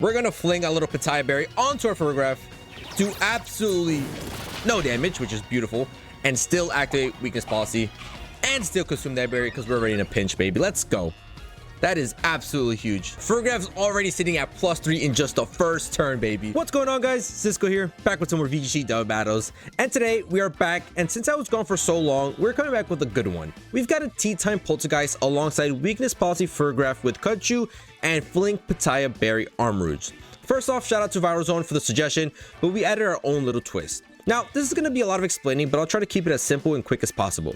We're gonna fling a little PETAYA berry onto our Farigiraf, do absolutely no damage, which is beautiful, and still activate weakness policy and still consume that berry because we're already in a pinch, baby. Let's go. That is absolutely huge. Farigiraf's already sitting at +3 in just the first turn, baby. What's going on, guys? Cisco here, back with some more VGC dub battles. And today we are back, and since I was gone for so long, we're coming back with a good one. We've got a TEATIME Poltergeist alongside weakness policy Farigiraf with CUD and fling PETAYA berry ARMAROUGE. First off, shout out to Viral Zone for the suggestion, but we added our own little twist. Now, this is going to be a lot of explaining, but I'll try to keep it as simple and quick as possible.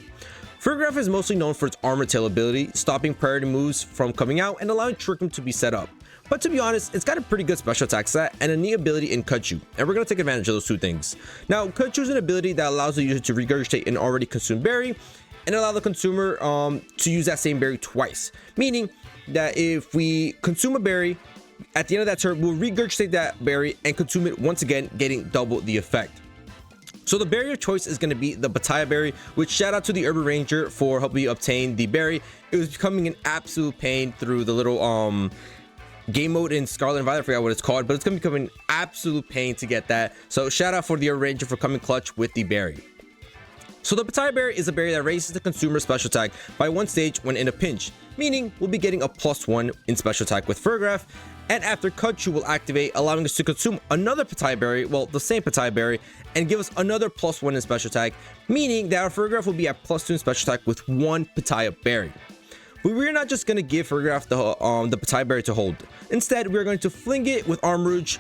Farigiraf is mostly known for its armor tail ability, stopping priority moves from coming out and allowing Trick Room to be set up. But to be honest, it's got a pretty good special attack set and a neat ability in CUD, and we're going to take advantage of those two things. Now, CUD is an ability that allows the user to regurgitate an already consumed berry and allow the consumer to use that same berry twice. Meaning that if we consume a berry, at the end of that turn, we'll regurgitate that berry and consume it once again, getting double the effect. So the berry of choice is going to be the PETAYA berry, which shout out to the Urban Ranger for helping you obtain the berry. It was becoming an absolute pain through the little game mode in Scarlet and Violet. I forgot what it's called, but it's going to become an absolute pain to get that. So shout out for the Urban Ranger for coming clutch with the berry. So the PETAYA berry is a berry that raises the consumer special attack by 1 stage when in a pinch, meaning we'll be getting a +1 in special attack with Farigiraf, and after CUD will activate, allowing us to consume another PETAYA berry, well, the same PETAYA berry, and give us another +1 in special attack, meaning that our Farigiraf will be at +2 in special attack with 1 PETAYA berry. But we're not just going to give Farigiraf the PETAYA berry to hold. Instead, we're going to fling it with ARMAROUGE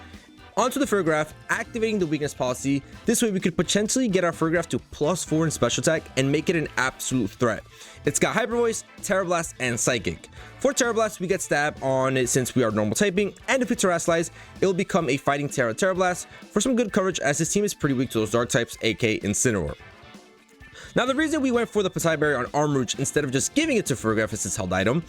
onto the Farigiraf, activating the weakness policy. This way we could potentially get our Farigiraf to +4 in special attack and make it an absolute threat. It's got Hyper Voice, Terra Blast, and Psychic. For Terra Blast, we get stab on it since we are normal typing, and if it terrestrialize, it will become a fighting Terra Blast for some good coverage, as this team is pretty weak to those dark types, aka Incineroar. Now, the reason we went for the PETAYA berry on ARMAROUGE instead of just giving it to Farigiraf as its held item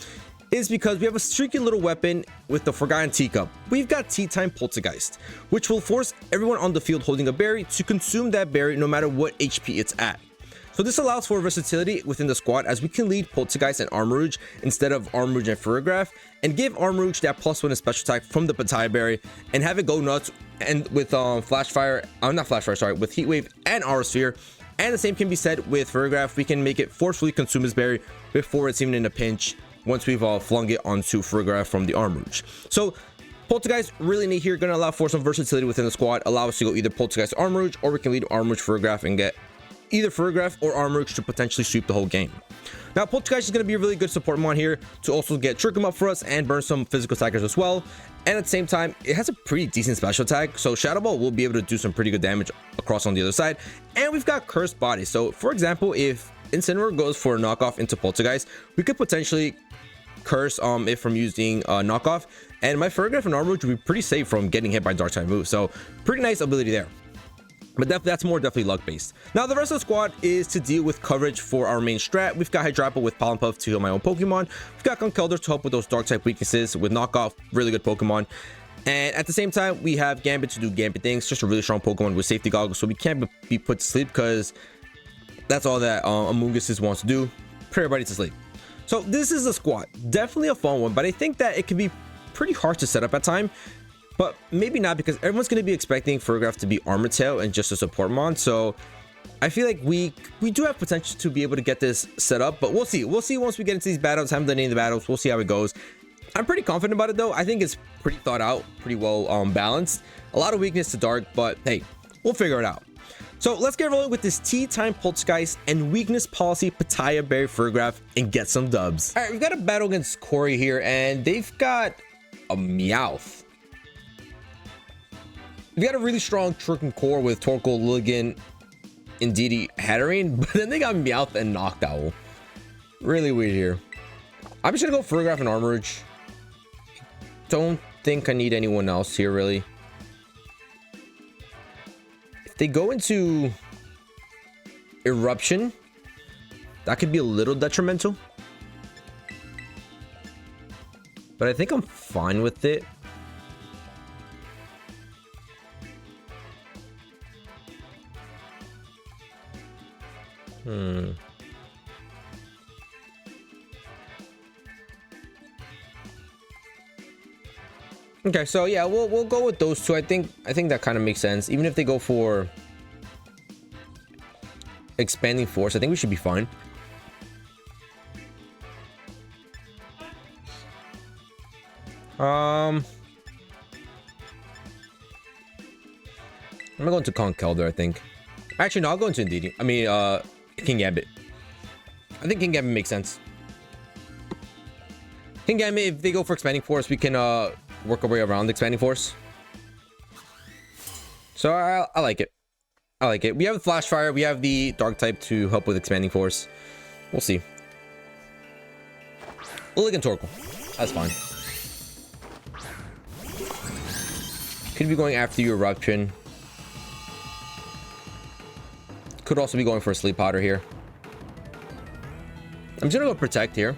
is because we have a streaky little weapon with the Forgotten Teacup. We've got TEATIME Poltergeist, which will force everyone on the field holding a berry to consume that berry no matter what HP it's at. So this allows for versatility within the squad, as we can lead Poltergeist and ARMAROUGE instead of ARMAROUGE and Farigiraf, and give ARMAROUGE that +1 in special attack from the PETAYA berry and have it go nuts, and with with Heat Wave and Aura Sphere. And the same can be said with Farigiraf. We can make it forcefully consume his berry before it's even in a pinch, once we've flung it onto Farigiraf from the ARMAROUGE. So Poltergeist really neat here, going to allow for some versatility within the squad, allow us to go either Poltergeist ARMAROUGE, or we can lead ARMAROUGE Farigiraf and get either Farigiraf or ARMAROUGE to potentially sweep the whole game. Now, Poltergeist is going to be a really good support mon here to also get Trick Room up for us and burn some physical attackers as well. And at the same time, it has a pretty decent special attack, so Shadow Ball will be able to do some pretty good damage across on the other side. And we've got Cursed Body. So for example, if Incineroar goes for a knockoff into Poltergeist, we could potentially curse it from using knockoff, and my Farigiraf and ARMAROUGE would be pretty safe from getting hit by dark type moves. So pretty nice ability there. But that's more definitely luck based. Now, the rest of the squad is to deal with coverage for our main strat. We've got Hydrapple with Pollen Puff to heal my own Pokemon. We've got Conkeldurr to help with those dark type weaknesses with knockoff, really good Pokemon. And at the same time, we have Gambit to do Gambit things, just a really strong Pokemon with safety goggles, so we can't be put to sleep, because that's all that Amoonguss wants to do, put everybody to sleep. So this is a squad, definitely a fun one, but I think that it can be pretty hard to set up at time. But maybe not, because everyone's going to be expecting Farigiraf to be Armor Tail and just a support mon. So I feel like we do have potential to be able to get this set up, but we'll see. We'll see once we get into these battles. I haven't done any of the battles. We'll see how it goes. I'm pretty confident about it though. I think it's pretty thought out, pretty well balanced. A lot of weakness to dark, but hey, we'll figure it out. So let's get rolling with this TEATIME Poltergeist and weakness policy PETAYA berry Farigiraf and get some dubs. All right, we've got a battle against Corey here, and they've got a Meowth. We got a really strong Trick Room core with Torkoal, Lilligant, Indeedee, Hatterene, but then they got Meowth and Noctowl. Really weird here. I'm just gonna go Farigiraf and ARMAROUGE. Don't think I need anyone else here, really. If they go into Eruption, that could be a little detrimental, but I think I'm fine with it. Okay, so yeah, we'll go with those two. I think that kind of makes sense. Even if they go for expanding force, I think we should be fine. I'm gonna go into Conkelder, I think. Actually, no, I'll go into Indeedee. I mean, King Gambit. I think King Gambit makes sense. King Gambit, if they go for expanding force, we can work our way around the expanding force. So I like it. I like it. We have the Flash Fire. We have the Dark type to help with expanding force. We'll see. Lilligant Torkoal. That's fine. Could be going after your Eruption. Could also be going for a Sleep Powder here. I'm just gonna go Protect here.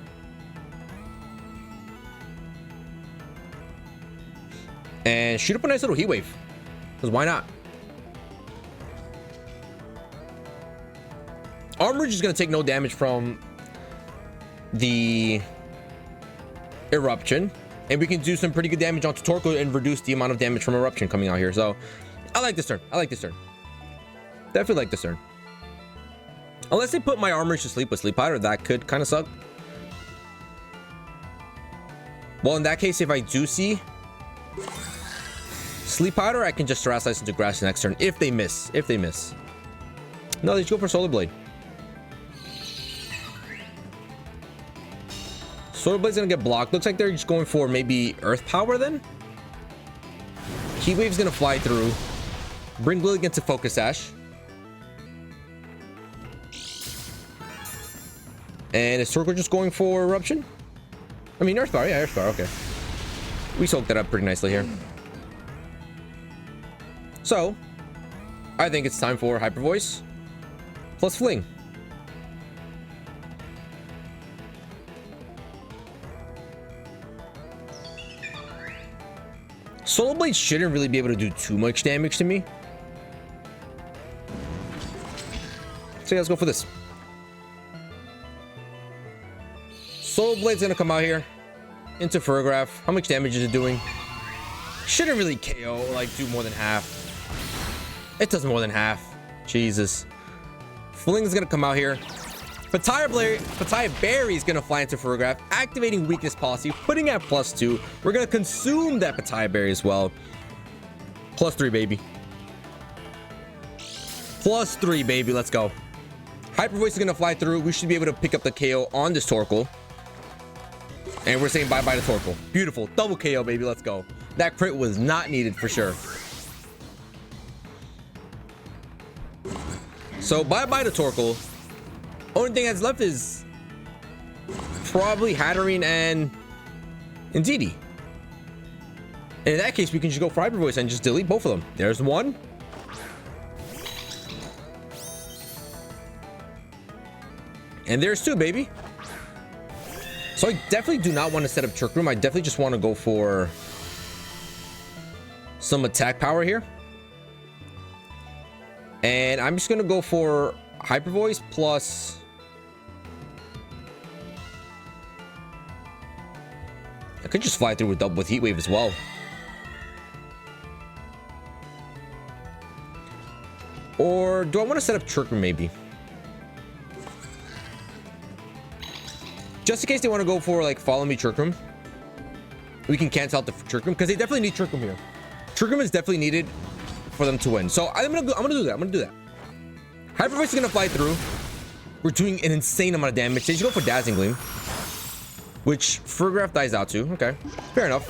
And shoot up a nice little Heat Wave. Because why not? Armor is going to take no damage from the Eruption. And we can do some pretty good damage onto Torkoal and reduce the amount of damage from Eruption coming out here. So, I like this turn. I like this turn. Definitely like this turn. Unless they put my Armor to sleep with Sleep Powder, that could kind of suck. Well, in that case, if I do see Sleep Powder, I can just Terrasilize into Grass next turn if they miss. If they miss. No, they just go for Solar Blade. Solar Blade's gonna get blocked. Looks like they're just going for maybe Earth Power then. Heat Wave's gonna fly through. Bring Lilligant to Focus Sash. And is Torkoal just going for Eruption? I mean, Earth Power. Yeah, Earth Power. Okay. We soaked that up pretty nicely here. So, I think it's time for Hyper Voice plus Fling. Solar Blade shouldn't really be able to do too much damage to me. So yeah, let's go for this. Solar Blade's gonna come out here into Farigiraf. How much damage is it doing? Shouldn't really KO, like do more than half. It does more than half. Jesus. Fling is gonna come out here. PETAYA Berry is gonna fly into Farigiraf, activating Weakness Policy, putting at +2. We're gonna consume that PETAYA Berry as well. +3, baby. +3, baby. Let's go. Hyper Voice is gonna fly through. We should be able to pick up the KO on this Torkoal. And we're saying bye-bye to Torkoal. Beautiful. Double KO, baby. Let's go. That crit was not needed for sure. So bye-bye to Torkoal. Only thing that's left is probably Hatterene and Indeedee. And in that case, we can just go for Hyper Voice and just delete both of them. There's one. And there's two, baby. So I definitely do not want to set up Trick Room. I definitely just want to go for some attack power here. And I'm just going to go for Hyper Voice plus... I could just fly through with Heat Wave as well. Or do I want to set up Trick Room maybe? Just in case they want to go for like Follow Me Trick Room. We can cancel out the Trick Room because they definitely need Trick Room here. Trick Room is definitely needed for them to win. So I'm gonna do that. Hyper Voice is gonna fly through. We're doing an insane amount of damage. They just go for Dazzling Gleam, which Farigiraf dies out to. Okay, fair enough.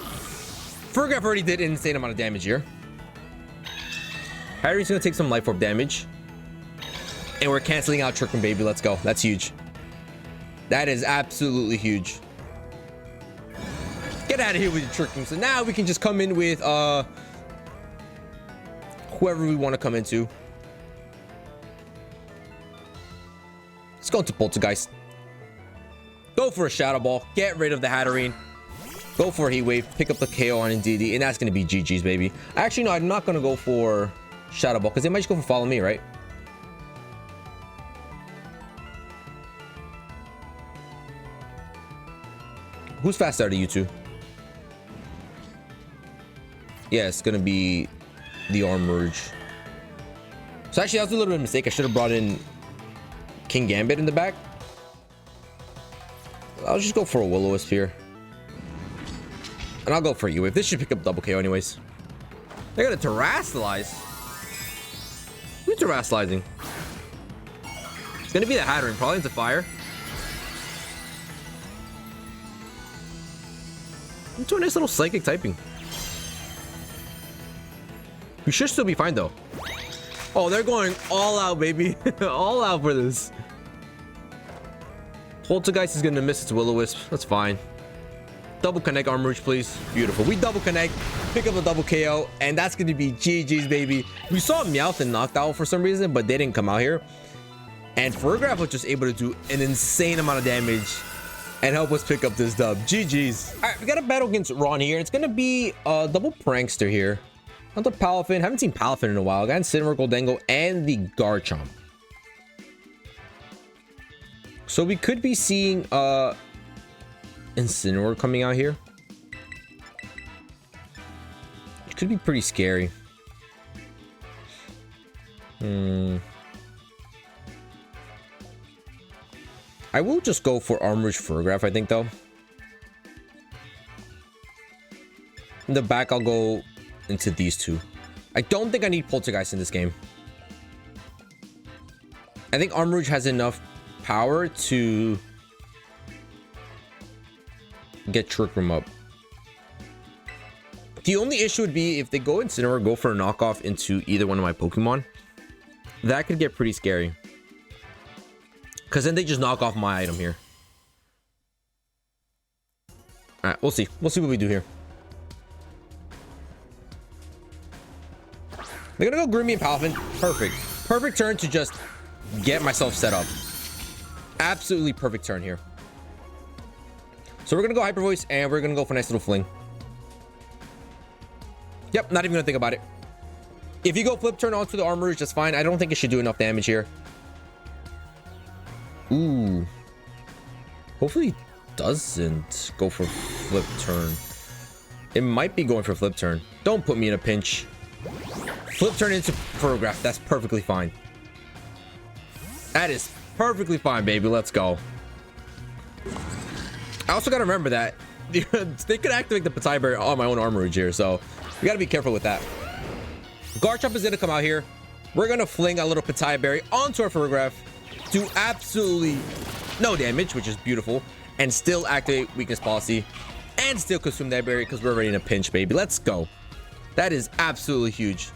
Farigiraf already did an insane amount of damage here. Harry's gonna take some Life Orb damage, and we're canceling out Trick Room, baby. Let's go. That's huge. That is absolutely huge. Get out of here with your Trick Room. So now we can just come in with whoever we want to come into. Let's go into Poltergeist. Go for a Shadow Ball. Get rid of the Hatterene. Go for a Heat Wave. Pick up the KO on Indeedee. And that's going to be GG's, baby. Actually, no, I'm not going to go for Shadow Ball because they might just go for Follow Me, right? Who's faster out of you two? Yeah, it's gonna be the Armarouge. So actually, that was a little bit of a mistake. I should have brought in King Gambit in the back. I'll just go for a Will-O-Wisp here. And I'll go for you. If this should pick up double KO anyways. They're gonna terrasilize. Who's terrasilizing? It's gonna be the Hattering, probably into fire. Into a nice little psychic typing. We should still be fine though. Oh, they're going all out, baby. All out for this. Poltergeist is gonna miss its Will-O-Wisp. That's fine. Double connect Armarouge, please. Beautiful. We double connect, pick up a double KO, and that's gonna be GG's, baby. We saw Meowth and knocked out for some reason, but they didn't come out here. And FARIGIRAF was just able to do an insane amount of damage and help us pick up this dub. GG's. All right, we got a battle against Ron here. It's gonna be a double Prankster here. Not the Palafin. Haven't seen Palafin in a while. Got Incineroar, Goldengo, and the Garchomp. So we could be seeing Incineroar coming out here. It could be pretty scary. I will just go for Armarouge FARIGIRAF, I think, though. In the back, I'll go into these two. I don't think I need Poltergeist in this game. I think Armarouge has enough power to get Trick Room up. The only issue would be if they go Incineroar, go for a knockoff into either one of my Pokemon. That could get pretty scary. Because then they just knock off my item here. Alright, we'll see. We'll see what we do here. They're gonna go Groomy and Palafin. Perfect. Perfect turn to just get myself set up. Absolutely perfect turn here. So we're gonna go Hyper Voice and we're gonna go for a nice little fling. Yep, not even gonna think about it. If you go flip turn onto the Armarouge, that's fine. I don't think it should do enough damage here. Ooh. Hopefully it doesn't go for flip turn. It might be going for flip turn. Don't put me in a pinch. Flip turn into FARIGIRAF. That's perfectly fine. That is perfectly fine, baby. Let's go. I also got to remember that they could activate the PETAYA Berry on my own Armarouge here, so we got to be careful with that. Garchomp is going to come out here. We're going to fling a little PETAYA Berry onto our FARIGIRAF. Do absolutely no damage, which is beautiful, and still activate weakness policy and still consume that berry because we're already in a pinch, baby. Let's go. That is absolutely huge.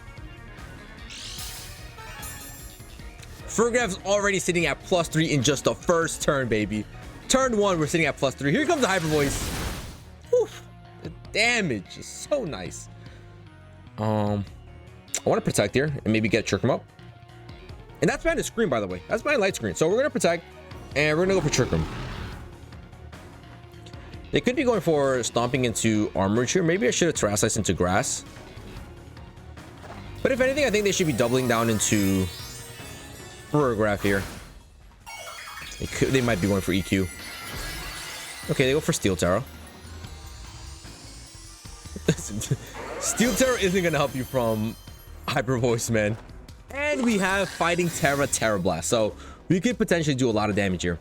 FARIGIRAF's already sitting at +3 in just the first turn, baby. Turn 1, we're sitting at +3. Here comes the Hyper Voice. Whew. The damage is so nice. I want to protect here and maybe get Trick Room up. And that's behind the screen, by the way. That's behind light screen. So we're going to protect and we're going to go for Trick Room. They could be going for stomping into Armarouge here. Maybe I should have Terrasized into grass. But if anything, I think they should be doubling down into FARIGIRAF here. They might be going for EQ. Okay, they go for Steel Terror. Steel Terror isn't going to help you from Hyper Voice, man. And we have Fighting Terra Blast. So we could potentially do a lot of damage here.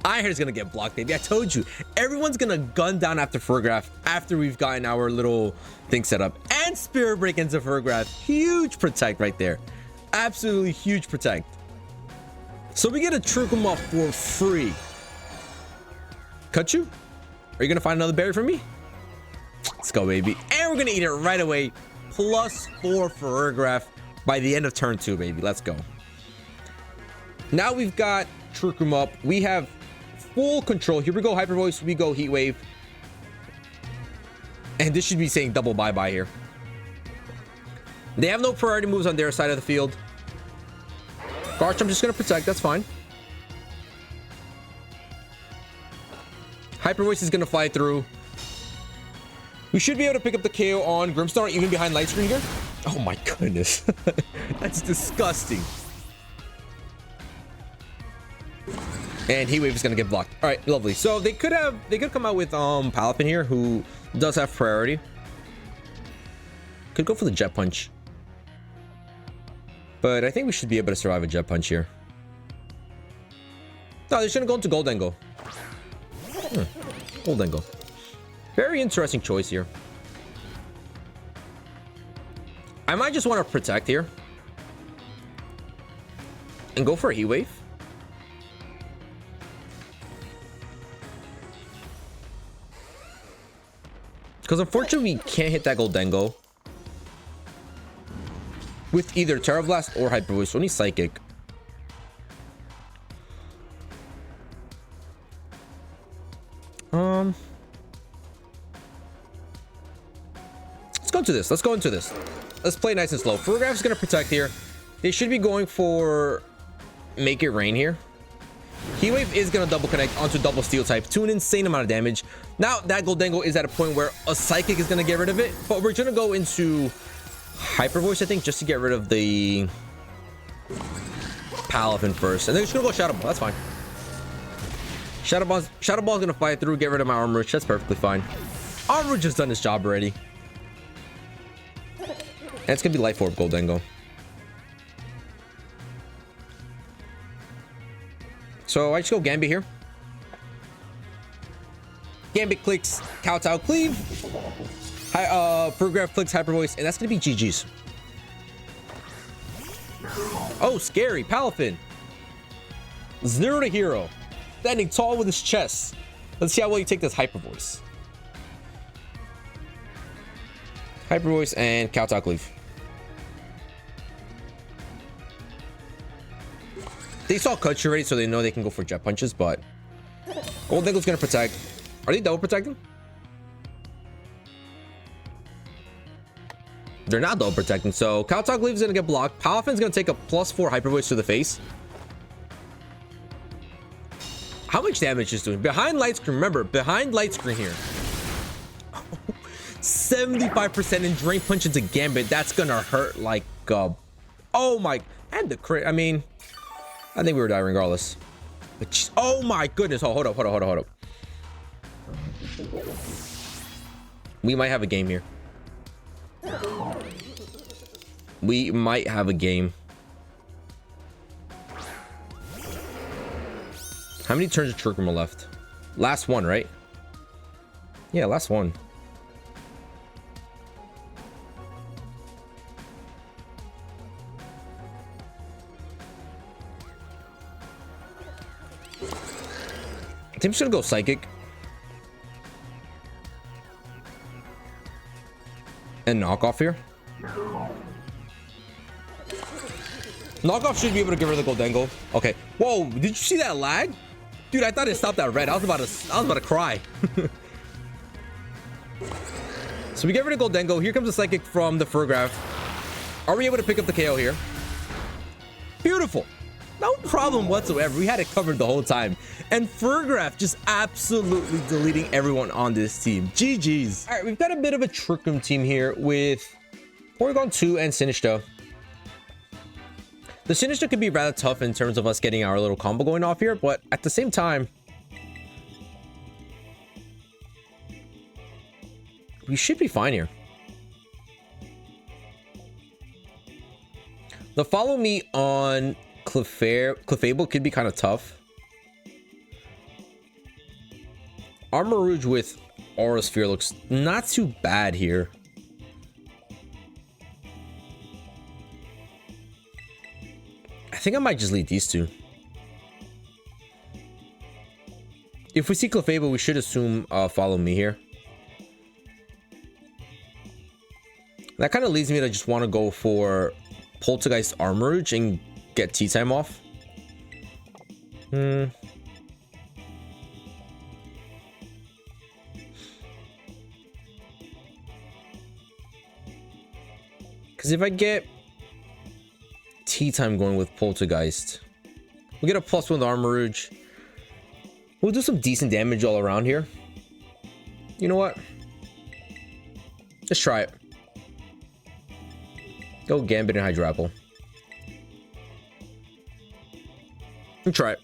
Ironhead's gonna get blocked, baby. I told you. Everyone's gonna gun down after FARIGIRAF after we've gotten our little thing set up. And Spirit Break into FARIGIRAF. Huge protect right there. Absolutely huge protect. So we get a Trick Room off for free. Cut you? Are you gonna find another berry for me? Let's go, baby. And we're gonna eat it right away. +4 FARIGIRAF by the end of turn 2, baby. Let's go. Now we've got Trick Room up. We have full control. Here we go, Hyper Voice. We go Heat Wave. And this should be saying double bye-bye here. They have no priority moves on their side of the field. Garchomp just going to protect. That's fine. Hyper Voice is going to fly through. We should be able to pick up the KO on Grimmsnarl even behind light screen here. Oh my goodness. That's disgusting. And Heat Wave is going to get blocked. All right, lovely. So they could come out with Palafin here, who does have priority. Could go for the Jet Punch. But I think we should be able to survive a Jet Punch here. No, they shouldn't go into Goldengo. Goldengo. Very interesting choice here. I might just want to protect here. And go for a Heat Wave. Because unfortunately we can't hit that Goldengo with either Terra Blast or Hyper Voice. Only Psychic. Let's go into this. Let's go into this. Let's play nice and slow. FARIGIRAF is going to protect here. They should be going for Make It Rain here. Heat Wave is going to double connect onto double Steel type to an insane amount of damage. Now that Goldengo is at a point where a Psychic is going to get rid of it, but we're going to go into Hyper Voice, I think, just to get rid of the Palafin first. And then we're just going to go Shadow Ball. That's fine. Shadow Ball's going to fight through, get rid of my Armarouge. That's perfectly fine. Armarouge has done his job already. And it's going to be Life Orb Goldengo. So I just go Gambit here. Gambit clicks Kowtow Cleave. FARIGIRAF clicks Hyper Voice, and that's going to be GG's. Oh, scary. Palafin. 0 to hero. Standing tall with his chest. Let's see how well you take this Hyper Voice. Hyper Voice and Kowtow Cleave. They saw CUD already, so they know they can go for Jet Punches, but Goldengo's gonna protect. Are they double protecting? They're not double protecting, so Kowtow Cleave is gonna get blocked. Palafin's gonna take a +4 Hyper Voice to the face. How much damage is doing? Behind light screen, remember, behind light screen here. 75% in Drain Punch into Gambit. That's gonna hurt like, oh my, and the crit. I mean, I think we were dying regardless. But geez, oh my goodness. Oh, hold up. We might have a game here. We might have a game. How many turns of Trick Room are left? Last one, right? Yeah, last one. I think I'm just gonna go Psychic. And Knockoff here. Knockoff should be able to get rid of the Goldengo. Okay. Whoa, did you see that lag? Dude, I thought it stopped at red. I was about to cry. So we get rid of Goldengo. Here comes the Psychic from the FARIGIRAF. Are we able to pick up the KO here? Beautiful. No problem whatsoever. We had it covered the whole time. And FARIGIRAF just absolutely deleting everyone on this team. GG's. All right, we've got a bit of a Trick Room team here with Porygon 2 and Sinistcha. The Sinistcha could be rather tough in terms of us getting our little combo going off here, but at the same time, we should be fine here. The follow me on Clefable could be kind of tough. Armarouge with Aura Sphere looks not too bad here. I think I might just lead these two. If we see Clefable, we should assume follow me here. That kind of leads me to just want to go for Poltergeist Armarouge and get TEATIME off. Because if I get TEATIME going with Poltergeist, we'll get a +1 with Armarouge. We'll do some decent damage all around here. You know what? Let's try it. Go Gambit and Hydro Apple. We'll try it.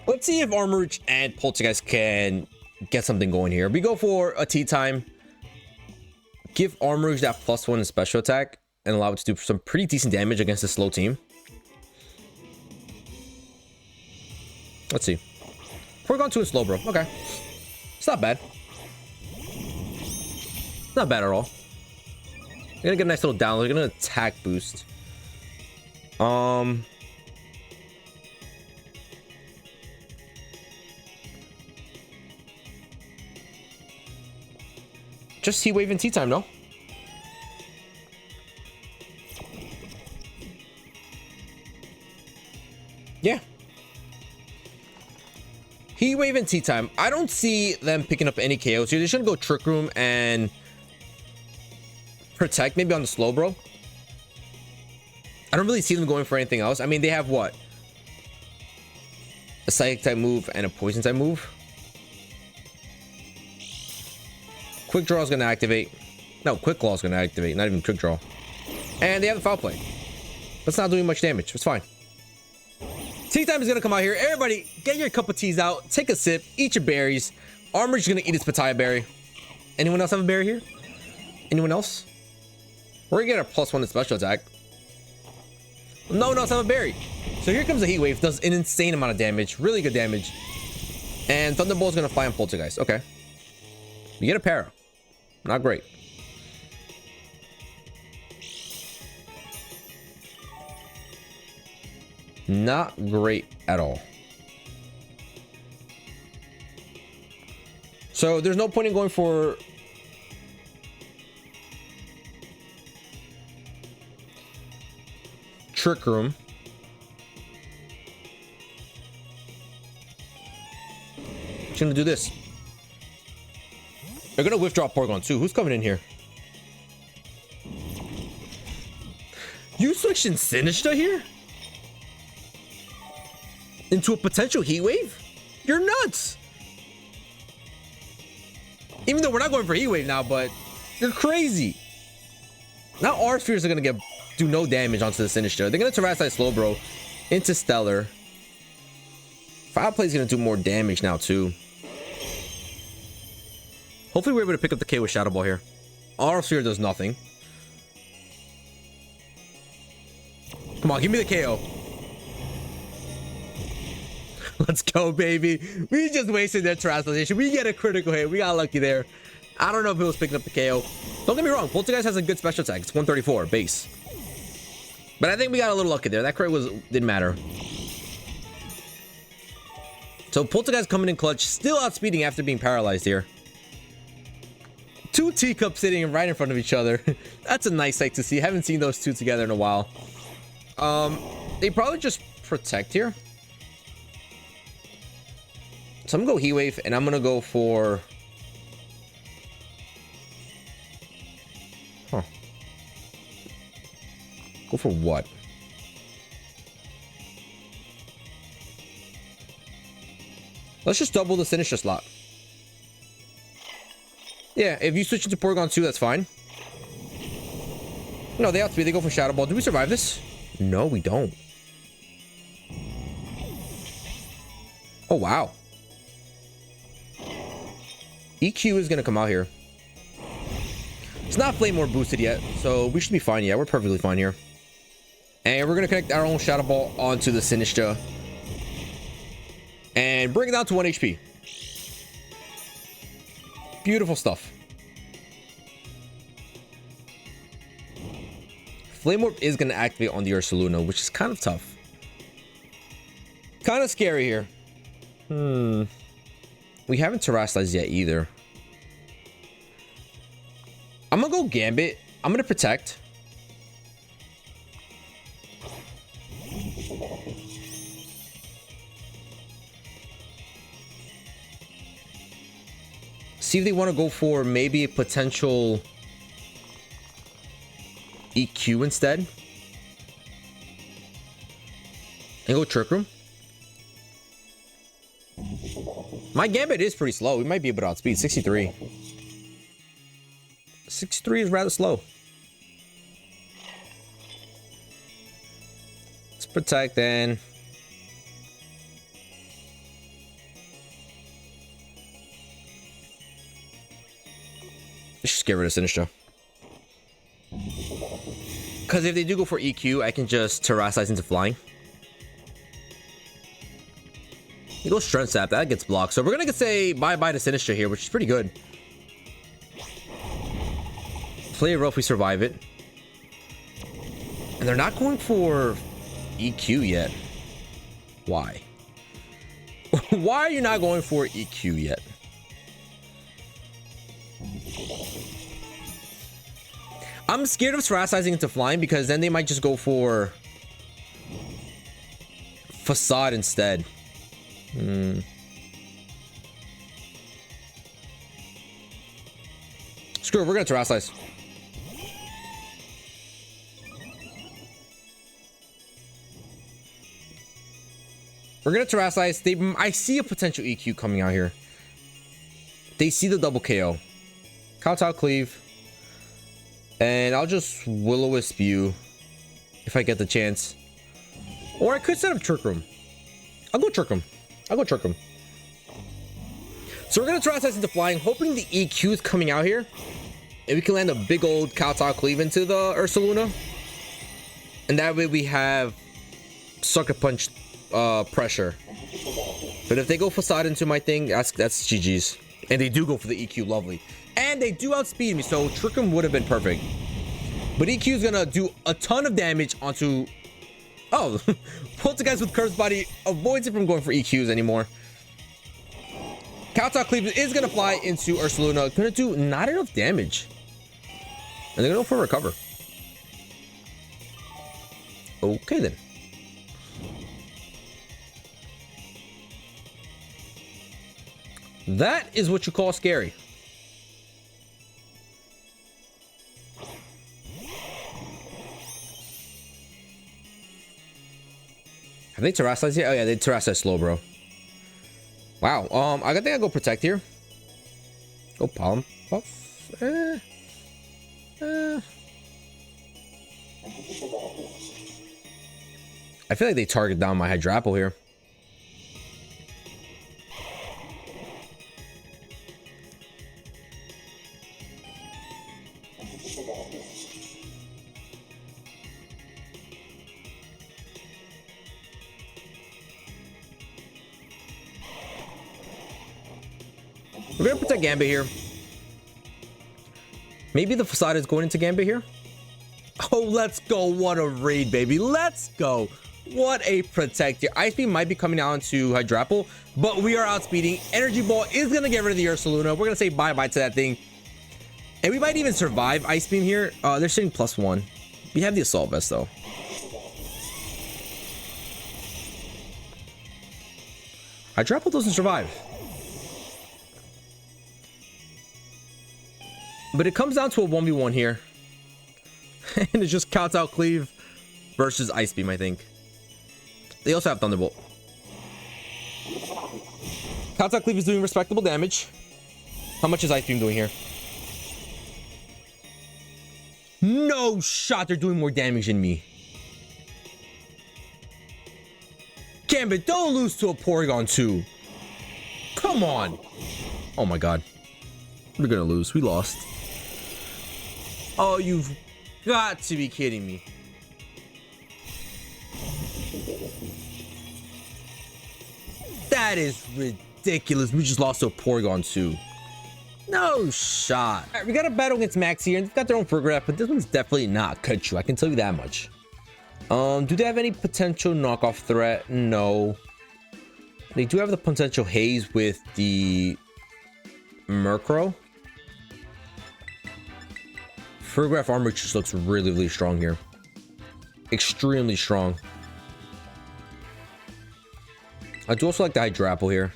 Let's see if Armarouge and Poltergeist can get something going here. We go for a TEATIME. give ARMAROUGE that +1 in special attack and allow it to do some pretty decent damage against a slow team. Let's see. Porygon 2 and slow, bro. Okay. It's not bad. Not bad at all. You're gonna get a nice little download. You're gonna attack boost. Just Heat Wave and TEATIME, no? Yeah. Heat Wave and TEATIME. I don't see them picking up any KOs here. They shouldn't go Trick Room and Protect, maybe on the slow, bro. I don't really see them going for anything else. I mean, they have what? A Psychic type move and a Poison type move. Quick Draw is going to activate. No, Quick Claw is going to activate. Not even Quick Draw. And they have the Foul Play. That's not doing much damage. It's fine. TEATIME is going to come out here. Everybody, get your cup of teas out. Take a sip. Eat your berries. ARMAROUGE is going to eat its PETAYA berry. Anyone else have a berry here? Anyone else? We're going to get a +1 in special attack. No one else have a berry. So here comes a Heat Wave. Does an insane amount of damage. Really good damage. And Thunderbolt is going to fly on Poltergeist. Okay. You get a para. Not great. Not great at all. So there's no point in going for Trick Room. Just gonna do this. They're gonna withdraw Porygon too. Who's coming in here? You switching Sinistcha here? Into a potential Heat Wave? You're nuts! Even though we're not going for Heat Wave now, but you're crazy. Now our spheres are gonna do no damage onto the Sinistcha. They're gonna Terraform Slowbro into Stellar. Foul Play is gonna do more damage now too. Hopefully we're able to pick up the K with Shadow Ball here. Our sphere does nothing. Come on, give me the KO. Let's go, baby. We just wasted their translation. We get a critical hit. We got lucky there. I don't know if it was picking up the KO. Don't get me wrong. Poltergeist has a good special attack. It's 134 base. But I think we got a little lucky there. That crit didn't matter. So Poltergeist coming in clutch. Still outspeeding after being paralyzed here. Two teacups sitting right in front of each other. That's a nice sight to see. Haven't seen those two together in a while. They probably just protect here. So I'm gonna go Heat Wave, and I'm gonna go for... Huh. Go for what? Let's just double the Sinistcha slot. Yeah, if you switch into Porygon 2, that's fine. No, they outspeed. They go for Shadow Ball. Do we survive this? No, we don't. Oh, wow. EQ is going to come out here. It's not Flame Orb boosted yet, so we should be fine. Yeah, we're perfectly fine here. And we're going to connect our own Shadow Ball onto the Sinistcha. And bring it down to 1 HP. Beautiful stuff. Flame Orb is going to activate on the Ursaluna, which is kind of tough. Kind of scary here. We haven't Terrastized yet either. I'm going to go Gambit. I'm going to Protect. See if they want to go for maybe a potential EQ instead. And go Trick Room. My Gambit is pretty slow. We might be able to outspeed 63. 63 is rather slow. Let's Protect then. Let's just get rid of Sinistcha. Because if they do go for EQ, I can just terrasilize into flying. He goes Strength Sap, that gets blocked. So we're gonna say bye-bye to Sinister here, which is pretty good. Play it rough, we survive it. And they're not going for EQ yet. Why? Why are you not going for EQ yet? I'm scared of terrasizing into flying because then they might just go for facade instead. Screw it, we're gonna terrasilize. We're gonna terrasilize. I see a potential EQ coming out here. They see the double KO. Kowtow Cleave. And I'll just Will-O-Wisp you if I get the chance. Or I could set up Trick Room. I'll go Trick Room. So we're gonna terrasilize into flying, hoping the EQ is coming out here. And we can land a big old Kowtow Cleave into the Ursaluna. And that way we have Sucker Punch pressure. But if they go facade into my thing, that's GG's. And they do go for the EQ, lovely. And they do outspeed me, so Trick Room would have been perfect. But EQ is gonna do a ton of damage onto... Oh, Poltergeist with Cursed Body avoids it from going for EQs anymore. Kowtow Cleave is gonna fly into Ursaluna. Gonna do not enough damage. And they're gonna go for a recover. Okay then. That is what you call scary. Have they terrasized yet? Oh yeah, they terrasized slow, bro. Wow. I think I'll go protect here. Go Palm Puff. I feel like they target down my Hydrapple here. We're gonna protect Gambit here. Maybe the facade is going into Gambit here. Oh, let's go. What a raid, baby. Let's go. What a protect here. Ice Beam might be coming down to Hydrapple, but we are outspeeding. Energy Ball is gonna get rid of the Ursaluna. We're gonna say bye-bye to that thing. And we might even survive Ice Beam here. They're sitting +1. We have the Assault Vest though. Hydrapple doesn't survive. But it comes down to a 1v1 here. And it's just Kowtow Cleave versus Ice Beam, I think. They also have Thunderbolt. Kowtow Cleave is doing respectable damage. How much is Ice Beam doing here? No shot, they're doing more damage than me. Gambit, don't lose to a Porygon 2. Come on. Oh my god. We're gonna lose. We lost. Oh, you've got to be kidding me. That is ridiculous. We just lost to a Porygon 2. No shot. All right, we got a battle against Max here, and they've got their own Farigiraf, but this one's definitely not Kachu. I can tell you that much. Do they have any potential knockoff threat? No. They do have the potential haze with the Murkrow. Farigiraf armor just looks really, really strong here. Extremely strong. I do also like the Hydrapple here.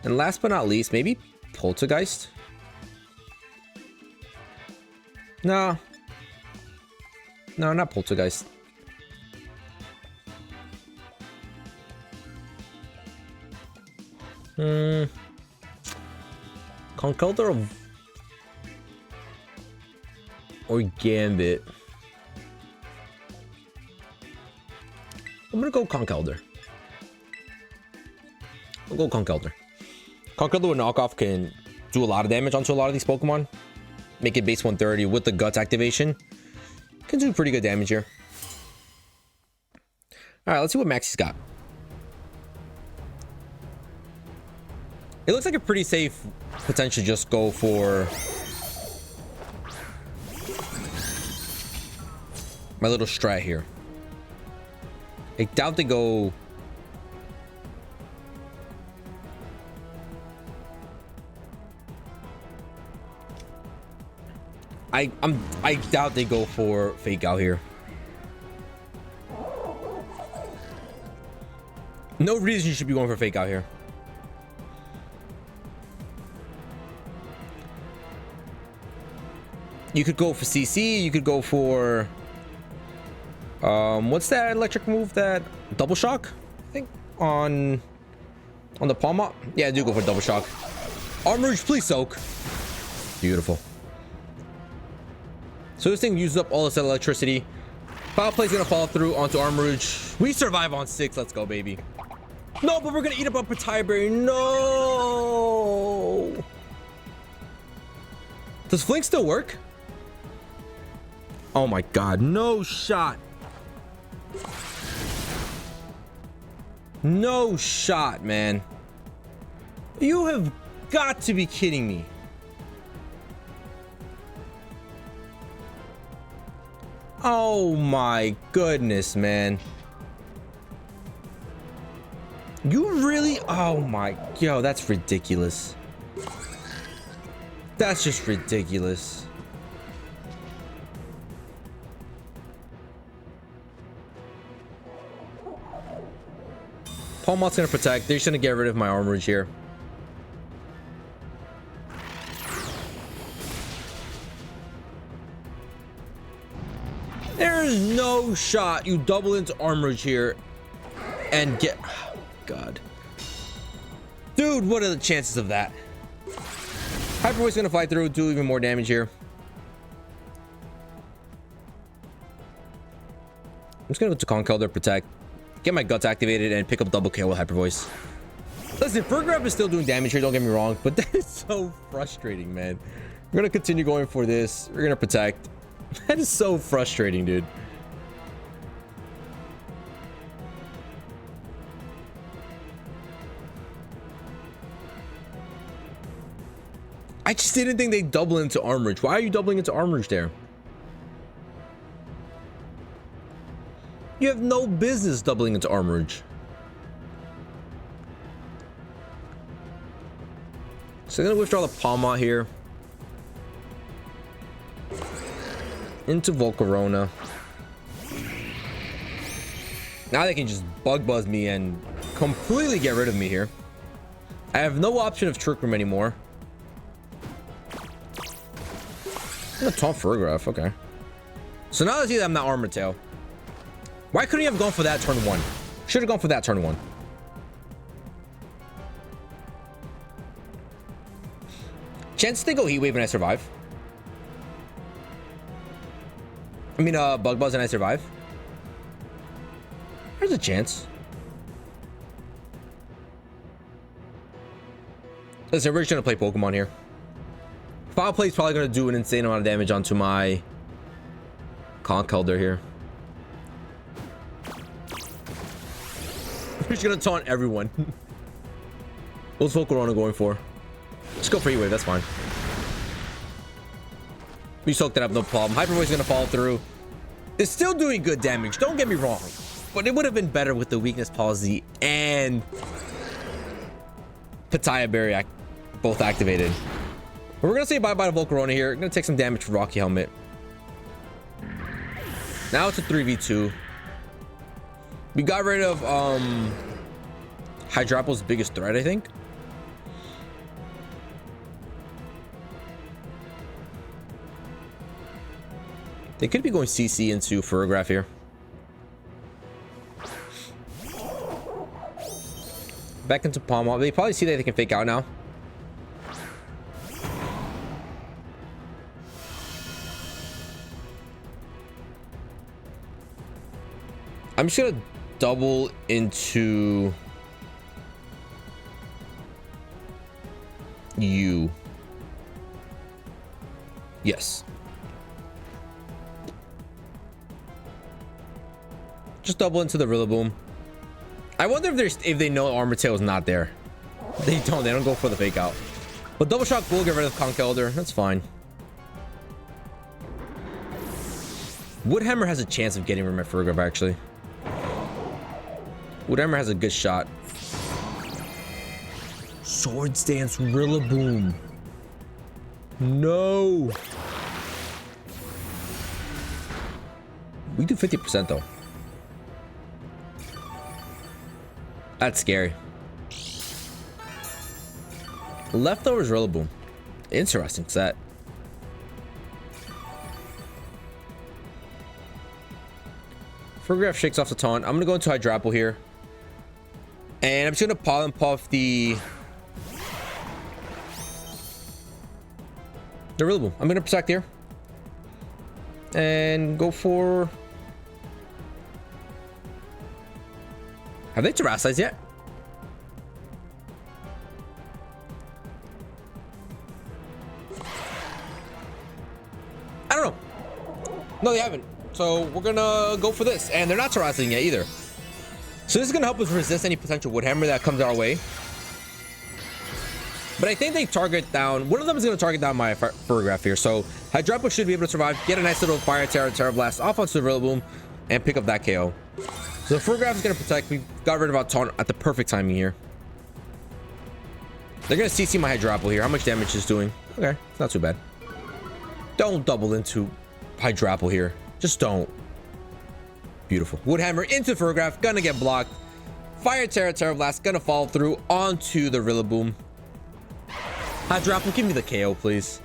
And last but not least, maybe Poltergeist? No. No, not Poltergeist. Conkeldurr or Gambit. I'm gonna go Conkeldurr. I'll go Conkeldurr. Conkeldurr with knockoff can do a lot of damage onto a lot of these Pokemon. Make it base 130 with the Guts activation. Can do pretty good damage here. All right, let's see what Maxie's got. It looks like a pretty safe potential. Just go for my little strat here. I doubt they go. I doubt they go for fake out here. No reason you should be going for fake out here. You could go for CC. You could go for what's that electric move? That double shock, I think, on the palm up. Yeah, I do go for double shock. Armourouge, please soak. Beautiful. So this thing uses up all this electricity. Foul play's gonna fall through onto Armourouge. We survive on 6. Let's go, baby. No, but we're gonna eat up our PETAYA berry. No. Does Flink still work? Oh my god, no shot. No shot, man. You have got to be kidding me. Oh my goodness, man. You really? Oh my, yo, that's ridiculous. That's just ridiculous. Palmot's gonna protect. They're just gonna get rid of my Armourouge here. There's no shot you double into Armourouge here and get. Oh, God. Dude, what are the chances of that? Hyper Voice gonna fly through, do even more damage here. I'm just gonna go to Conkel to protect. Get my guts activated and pick up double kill with Hyper Voice. Listen, FARIGIRAF is still doing damage here, don't get me wrong, but that is so frustrating, man. We're gonna continue going for this. We're gonna protect. That is so frustrating, dude. I just didn't think they'd double into Armourouge. Why are you doubling into Armourouge there? You have no business doubling into Armourouge. So I'm gonna withdraw the Palma here. Into Volcarona. Now they can just bug buzz me and completely get rid of me here. I have no option of Trick Room anymore. I'm gonna taunt FARIGIRAF, okay. So now I see that I'm not Armor Tail. Why couldn't he have gone for that turn 1? Should have gone for that turn 1. Chance they go Heat Wave and I survive. I mean, Bug Buzz and I survive. There's a chance. Listen, we're just gonna play Pokemon here. Foul Play is probably gonna do an insane amount of damage onto my Conkeldurr here. We're just gonna taunt everyone. What's Volcarona going for? Just go for Heat Wave, that's fine. We soaked it up, no problem. Hyper Voice is gonna fall through. It's still doing good damage, don't get me wrong. But it would have been better with the Weakness Palsy and PETAYA Berry both activated. But we're gonna say bye-bye to Volcarona here. We're gonna take some damage from Rocky Helmet. Now it's a 3v2. We got rid of Hydrapple's biggest threat, I think. They could be going CC into FARIGIRAF here. Back into Palm Off. They probably see that they can fake out now. I'm just gonna double into you. Just double into the Rillaboom. I wonder if they know Armor Tail is not there. They don't. They don't go for the fake out. But Double Shock will get rid of Conch Elder. That's fine. Woodhammer has a chance of getting rid of my Farigiraf, actually. Woodhammer has a good shot. Swords Dance Rillaboom. No. We do 50% though. That's scary. Leftovers Rillaboom. Interesting set. Farigiraf shakes off the taunt. I'm gonna go into Hydrapple here. And I'm just gonna Pollen Puff the Rillaboom. I'm gonna Protect here. And go for... Have they Terrassized yet? I don't know. No, they haven't. So we're gonna go for this. And they're not Terrassizing yet either. So this is gonna help us resist any potential Woodhammer that comes our way. But I think they target down... One of them is gonna target down my Farigiraf here. So Hydrapple should be able to survive. Get a nice little Fire Terra, Terra Blast off onto the Rillaboom. And pick up that KO. So Farigiraf is gonna Protect. We got rid of our taunt at the perfect timing here. They're gonna CC my Hydrapple here. How much damage is doing? Okay, it's not too bad. Don't double into Hydrapple here. Just don't. Beautiful. Woodhammer into Farigiraf. Gonna get blocked. Fire Terra, Terra Blast. Gonna fall through onto the Rillaboom. Hydrapple, give me the KO, please.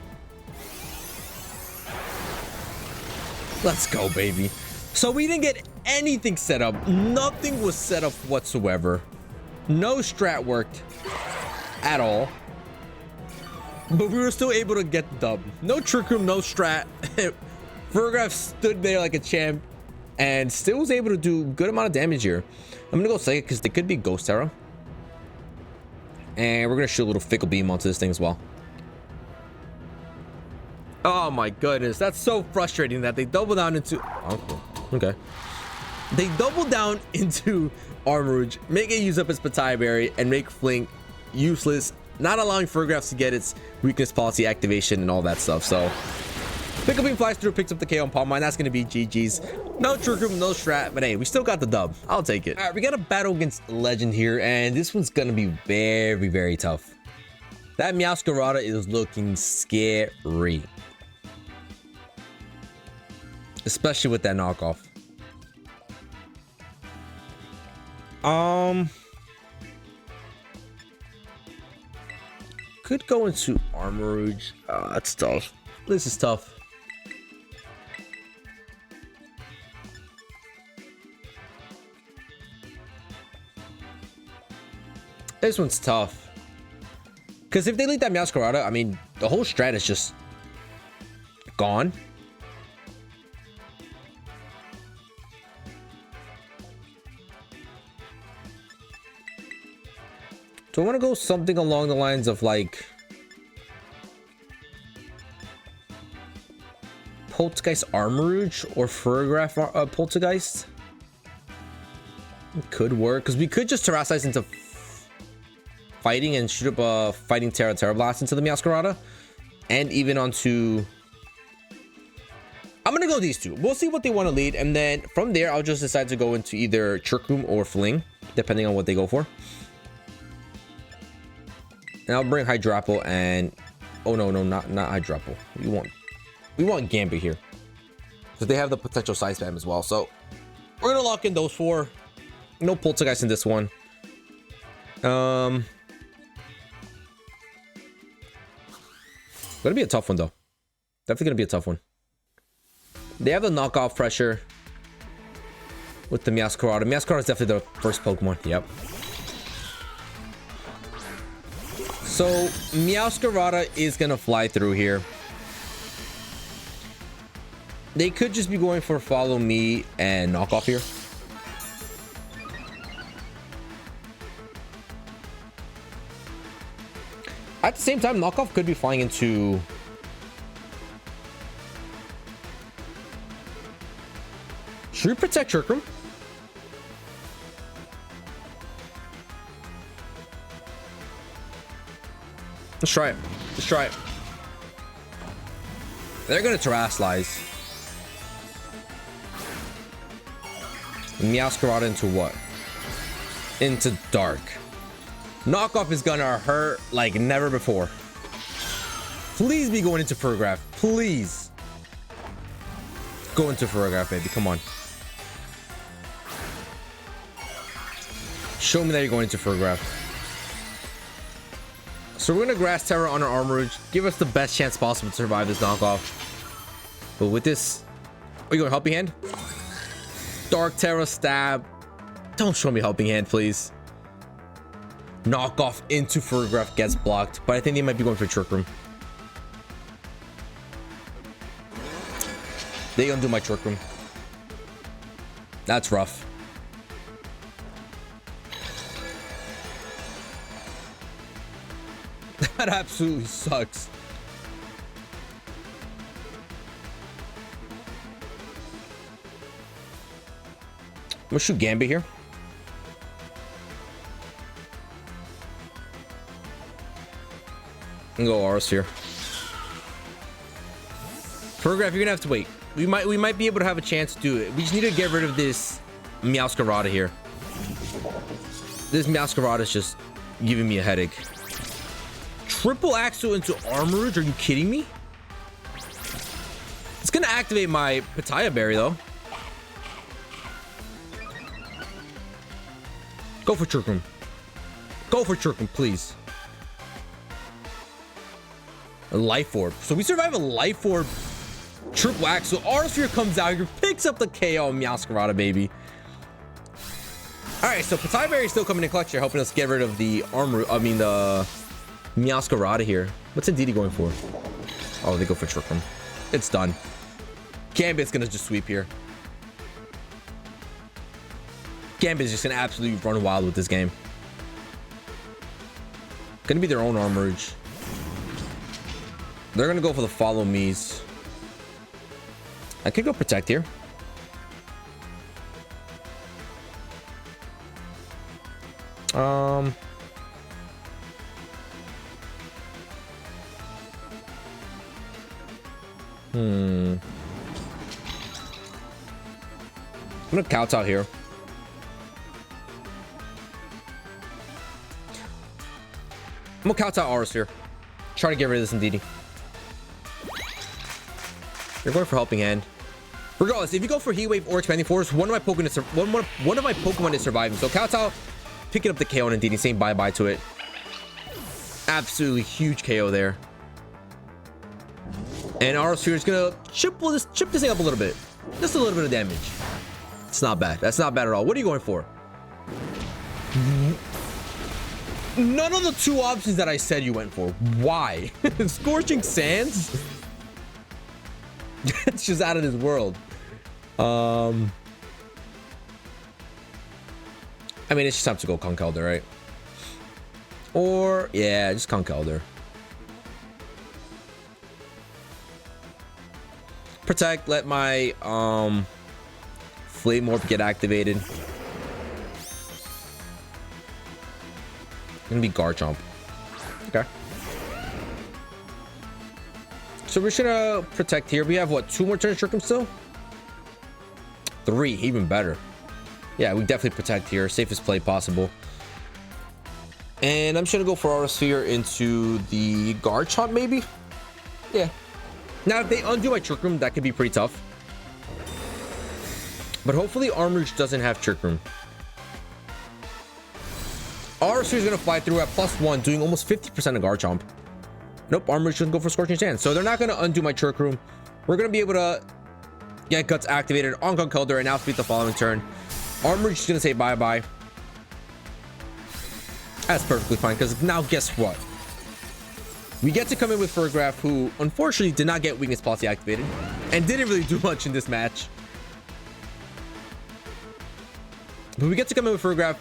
Let's go, baby. So we didn't get anything set up. Nothing was set up whatsoever. No strat worked at all. But we were still able to get the dub. No Trick Room, no strat. Farigiraf stood there like a champ and still was able to do a good amount of damage here. I'm gonna go Psychic because they could be Ghost Terra. And we're gonna shoot a little Fickle Beam onto this thing as well. Oh my goodness, that's so frustrating that they double down into... Oh, cool. Okay. They double down into Armarouge, make it use up its Petaya Berry, and make Fling useless, not allowing Farigiraf to get its weakness policy activation and all that stuff. So Fickle Beam flies through, picks up the KO on Palm Mine. That's gonna be GG's. No Trick Room, no strat, but hey, we still got the dub. I'll take it. All right, we got a battle against Legend here, and this one's gonna be very, very tough. That Meowscarada is looking scary, especially with that knockoff. Could go into Armarouge. That's tough. This is tough. This one's tough. Because if they lead that Meowscarada, I mean, the whole strat is just gone. So I want to go something along the lines of like Poltergeist Armarouge or Farigiraf Poltergeist. It could work because we could just Terrassize into fighting and shoot up a Fighting Terra Blast into the Meowscarada, and even onto... I'm gonna go these two. We'll see what they want to lead, and then from there I'll just decide to go into either Trick Room or Fling, depending on what they go for. And I'll bring Hydrapple and... Oh no, not Hydrapple. We want Gambit here, because they have the potential side spam as well. So we're gonna lock in those four. No Poltergeist in this one. Gonna be a tough one though. Definitely gonna be a tough one. They have the knockoff pressure with the Meowscarada. Meowscarada is definitely the first Pokemon. Yep. So Meowscarada is gonna fly through here. They could just be going for Follow Me and knockoff here. At the same time, knockoff could be flying into... Should we protect Trick Room? Let's try it. Let's try it. They're gonna Terrasilize. Meowscarada into what? Into Dark. Knockoff is gonna hurt like never before. Please be going into Farigiraf. Please. Go into Farigiraf, baby. Come on. Show me that you're going into Farigiraf. So we're gonna Grass Terror on our Armarouge. Give us the best chance possible to survive this knockoff. But with this... Are you going Helping Hand? Dark Terror Stab. Don't show me Helping Hand, please. Knockoff into Farigiraf gets blocked. But I think they might be going for Trick Room. They undo my Trick Room. That's rough. That absolutely sucks. I'm gonna shoot Gambit here. And go Aura Sphere. Farigiraf, you're gonna have to wait. We might be able to have a chance to do it. We just need to get rid of this Meowscarada here. This Meowscarada is just giving me a headache. Triple Axle into Armarouge? Are you kidding me? It's gonna activate my PETAYA berry though. Go for Trick Room. Go for Trick Room, please. A Life Orb. So we survive a Life Orb. Triple Axle. Aura Sphere comes out here, picks up the KO on Meowscarada, baby. Alright, so PETAYA berry is still coming in clutch here, helping us get rid of the the Meowscarada here. What's Indeedee going for? Oh, they go for Trick Room. It's done. Gambit's gonna just sweep here. Gambit's just gonna absolutely run wild with this game. Gonna be their own Armarouge. They're gonna go for the Follow Me's. I could go Protect here. I'm gonna kowtow here. I'm gonna kowtow Aura Sphere. Try to get rid of this Indeedee. You're going for Helping Hand. Regardless, if you go for Heat Wave or Expanding Force, one of my Pokemon is surviving. So kowtow, picking up the KO on Indeedee, saying bye-bye to it. Absolutely huge KO there. And Aura Sphere is gonna chip this thing up a little bit. Just a little bit of damage. It's not bad. That's not bad at all. What are you going for? None of the two options that I said you went for. Why? Scorching Sands? It's just out of this world. I mean, it's just time to go Conkeldurr, right? Or, yeah, just Conkeldurr. Protect, let my Flame Orb get activated. Gonna be Garchomp. Okay. So we're just gonna Protect here. We have what, 2 more turns Trick Room still? 3, even better. Yeah, we definitely Protect here. Safest play possible. And I'm just gonna go for Aura Sphere into the Garchomp, maybe? Yeah. Now, if they undo my Trick Room, that could be pretty tough. But hopefully Armarouge doesn't have Trick Room. Aura Sphere is gonna fly through at +1, doing almost 50% of Garchomp. Nope, Armarouge doesn't go for Scorching Sands. So they're not gonna undo my Trick Room. We're gonna be able to get Guts activated on Conkeldurr and now speed the following turn. Armarouge is gonna say bye-bye. That's perfectly fine, because now guess what? We get to come in with Farigiraf, who unfortunately did not get Weakness Policy activated and didn't really do much in this match. But we get to come in with Farigiraf.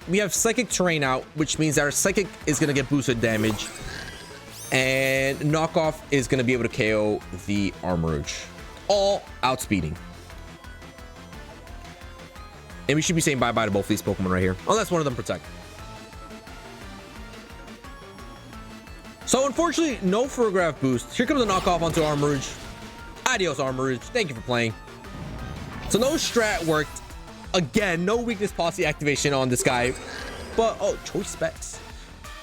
We have Psychic Terrain out, which means our Psychic is going to get boosted damage. And Knockoff is going to be able to KO the Armarouge. All outspeeding. And we should be saying bye-bye to both these Pokemon right here. Unless one of them Protect. So unfortunately, no Farigiraf boost. Here comes a knockoff onto ARMAROUGE. Adios, ARMAROUGE. Thank you for playing. So no strat worked. Again, no weakness policy activation on this guy. But, oh, choice specs.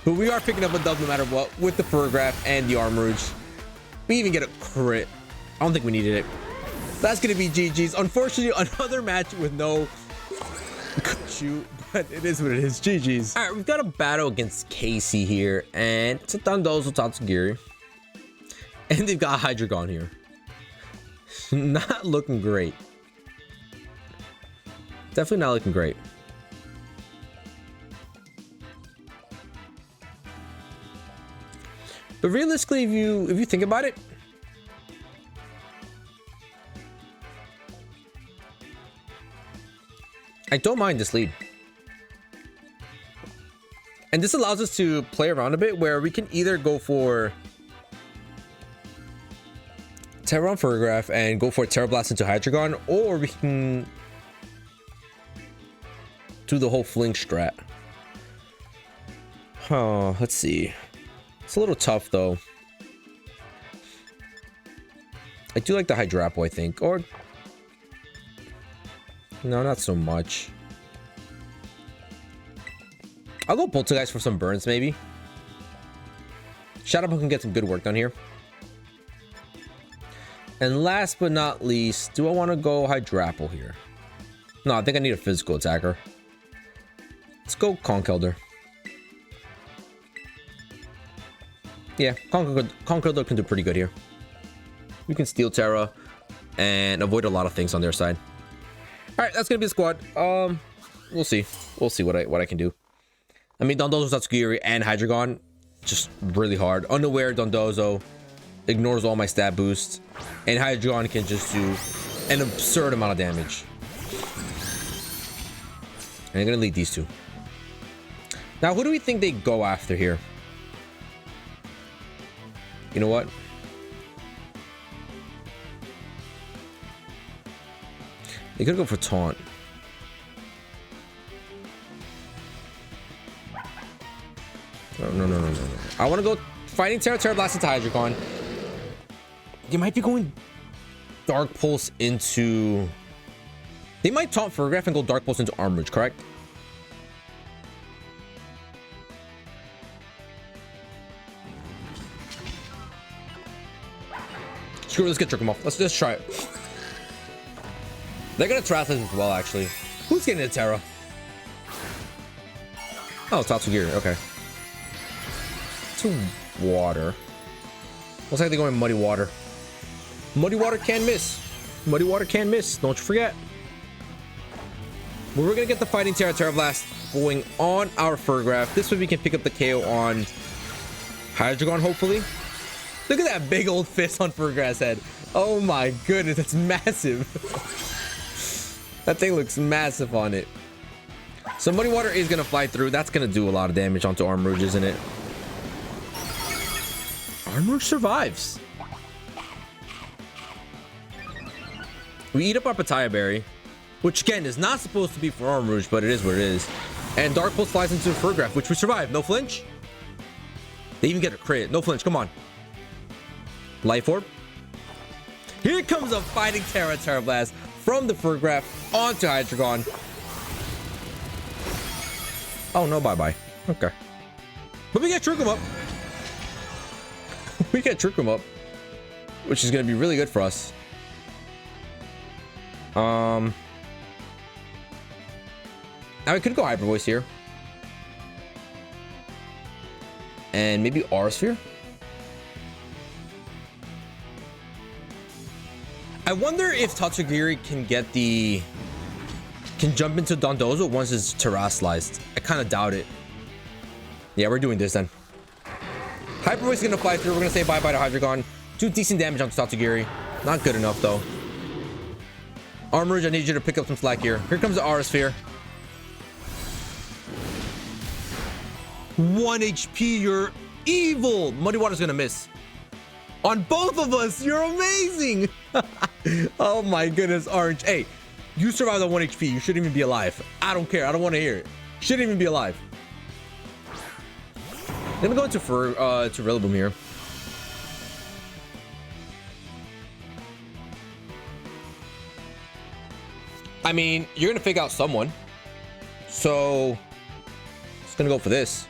But we are picking up a dub no matter what with the Farigiraf and the ARMAROUGE. We even get a crit. I don't think we needed it. That's going to be GG's. Unfortunately, another match with no shoot. But it is what it is. GG's. All right, we've got a battle against Casey here, and it's a Dondozo Tatsugiri. And they've got Hydreigon here. Not looking great. Definitely not looking great. But realistically, if you think about it, I don't mind this lead. And this allows us to play around a bit where we can either go for Terra on Farigiraf and go for Terra Blast into Hydreigon, or we can do the whole fling strat. Oh, let's see. It's a little tough though. I do like the Hydrapo, I think. Or no, not so much. I'll go Poltergeist for some burns, maybe. Shadow Ball can get some good work done here. And last but not least, do I want to go Hydrapo here? No, I think I need a physical attacker. Let's go Conkeldurr. Yeah, Conkeldurr can do pretty good here. We can Steel Terra and avoid a lot of things on their side. All right, that's gonna be the squad. We'll see. We'll see what I can do. I mean, Dondozo Tatsugiri and Hydreigon, just really hard. Unaware Dondozo ignores all my stat boosts, and Hydreigon can just do an absurd amount of damage. And I'm gonna lead these two. Now, who do we think they go after here? You know what? They could go for Taunt. No. I want to go Fighting Terra, Terra Blast into Hydreigon. They might be going Dark Pulse into... They might Taunt Farigiraf and go Dark Pulse into ARMAROUGE, correct? Screw it, let's get Trick 'em off. Let's try it. They're gonna Terrasless as well, actually. Who's getting a Terra? Oh, Tatsugiri, okay. To water. Looks like they're going Muddy Water. Muddy Water can miss. Muddy Water can miss. Don't you forget. We're gonna get the Fighting Terra, Terra Blast going on our Farigiraf. This way we can pick up the KO on Hydreigon, hopefully. Look at that big old fist on Farigiraf's head. Oh my goodness, that's massive. That thing looks massive on it. So Muddy Water is gonna fly through. That's gonna do a lot of damage onto ARMAROUGE, isn't it? ARMAROUGE survives. We eat up our PETAYA berry, which again is not supposed to be for ARMAROUGE, but it is what it is. And Dark Pulse flies into Farigiraf, which we survive. No flinch. They even get a crit. No flinch. Come on. Life Orb. Here comes a Fighting Terra, Terra Blast from the Farigiraf onto Hydreigon. Oh no, bye-bye. Okay. But we get Trick 'em up. We get Trick 'em up, which is going to be really good for us. Now we could go Hyper Voice here. And maybe Aura Sphere. I wonder if Tatsugiri can get the... Can jump into Dondozo once it's terrestrialized. I kind of doubt it. Yeah, we're doing this then. Hyper Voice is going to fly through. We're going to say bye-bye to Hydreigon. Do decent damage on Tatsugiri. Not good enough, though. ARMAROUGE, I need you to pick up some slack here. Here comes the Aura Sphere. 1 HP, you're evil. Muddy Water's gonna miss. On both of us, you're amazing. Oh my goodness, Orange. Hey, you survived on 1 HP. You shouldn't even be alive. I don't care. I don't want to hear it. Shouldn't even be alive. I'm gonna go into to Rillaboom here. I mean, you're gonna fake out someone, so just gonna go for this.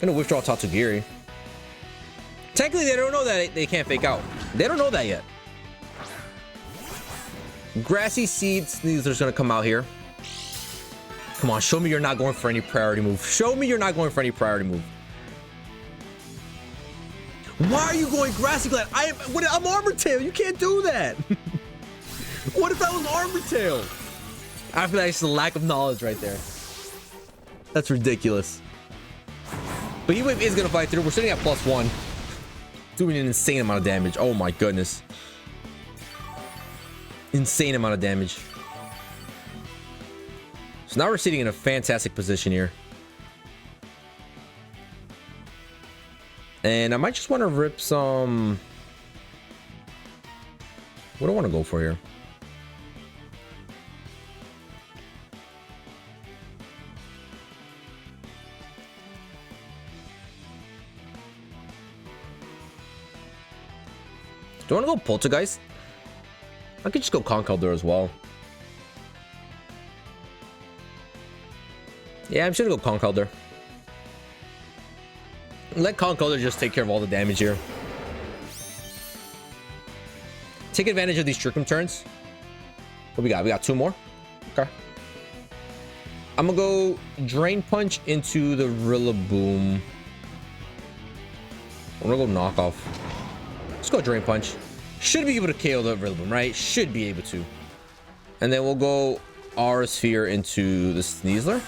Gonna withdraw Tatsugiri. Technically, they don't know that they can't fake out. They don't know that yet. Grassy Seed Sneasler's gonna come out here. Come on, show me you're not going for any priority move. Show me you're not going for any priority move. Why are you going Grassy Glad? I'm Armor Tail. You can't do that. What if that was Armor Tail? I feel like it's a lack of knowledge right there. That's ridiculous. But Heat Wave is gonna fight through. We're sitting at +1, doing an insane amount of damage. Oh my goodness, insane amount of damage. So now we're sitting in a fantastic position here, and I might just want to rip some. What do I want to go for here? Do I want to go Poltergeist? I could just go Conkeldurr as well. Yeah, I'm just gonna go Conkeldurr. Let Conkeldurr just take care of all the damage here. Take advantage of these Trick Room turns. What we got? We got 2 more. Okay. I'm gonna go Drain Punch into the Rillaboom. I'm gonna go Knockoff. Let's go Drain Punch. Should be able to KO the Rillaboom, right? Should be able to. And then we'll go Aura Sphere into the Sneasler.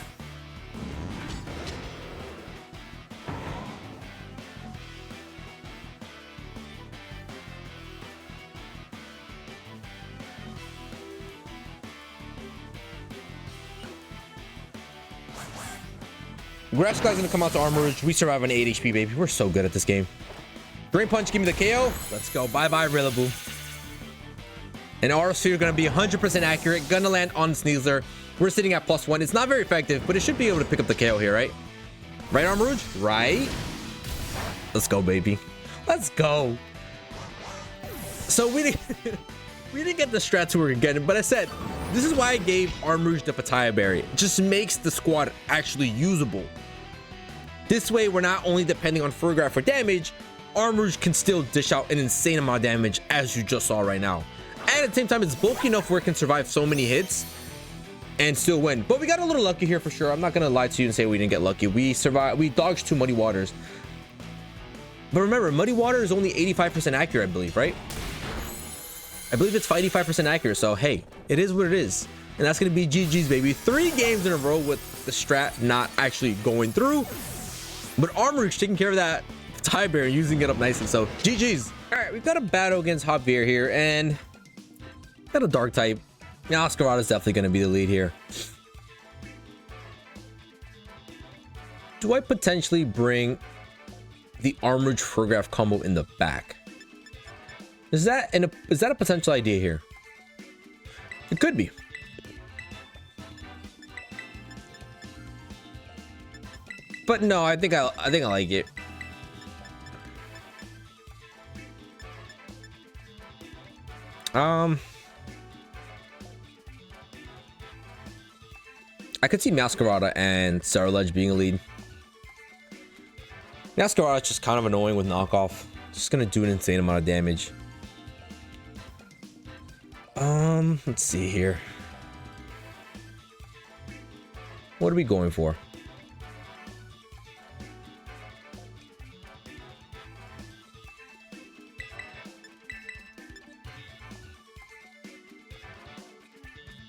Grass Guy's gonna come out to Armarouge. We survive on 8 HP, baby. We're so good at this game. Drain Punch, give me the KO. Let's go. Bye-bye, Rillaboom. And Aura Sphere gonna be 100% accurate. Gonna land on Sneasler. We're sitting at +1. It's not very effective, but it should be able to pick up the KO here, right? Right, Armarouge? Right? Let's go, baby. Let's go. So we didn't get the strats we were getting, but I said, this is why I gave Armarouge the Petaya Berry. It just makes the squad actually usable. This way, we're not only depending on FARIGIRAF for damage, Armarouge can still dish out an insane amount of damage, as you just saw right now. And at the same time, it's bulky enough where it can survive so many hits and still win. But we got a little lucky here for sure. I'm not gonna lie to you and say we didn't get lucky. We survived. We dodged 2 Muddy Waters. But remember, Muddy Water is only 85% accurate, I believe, right? I believe it's 85% accurate. So hey, it is what it is. And that's gonna be GG's, baby. 3 games in a row with the strat not actually going through. But Armarouge taking care of that Petaya Berry, using it up nicely. So GG's. All right, we've got a battle against Javier here, and got a dark type. Yeah, Scarlet is definitely going to be the lead here. Do I potentially bring the Armarouge FARIGIRAF combo in the back? Is that a potential idea here? It could be. But no, I think I like it. I could see Masquerada and Scarlet being a lead. Masquerada's just kind of annoying with knockoff. Just gonna do an insane amount of damage. Let's see here. What are we going for?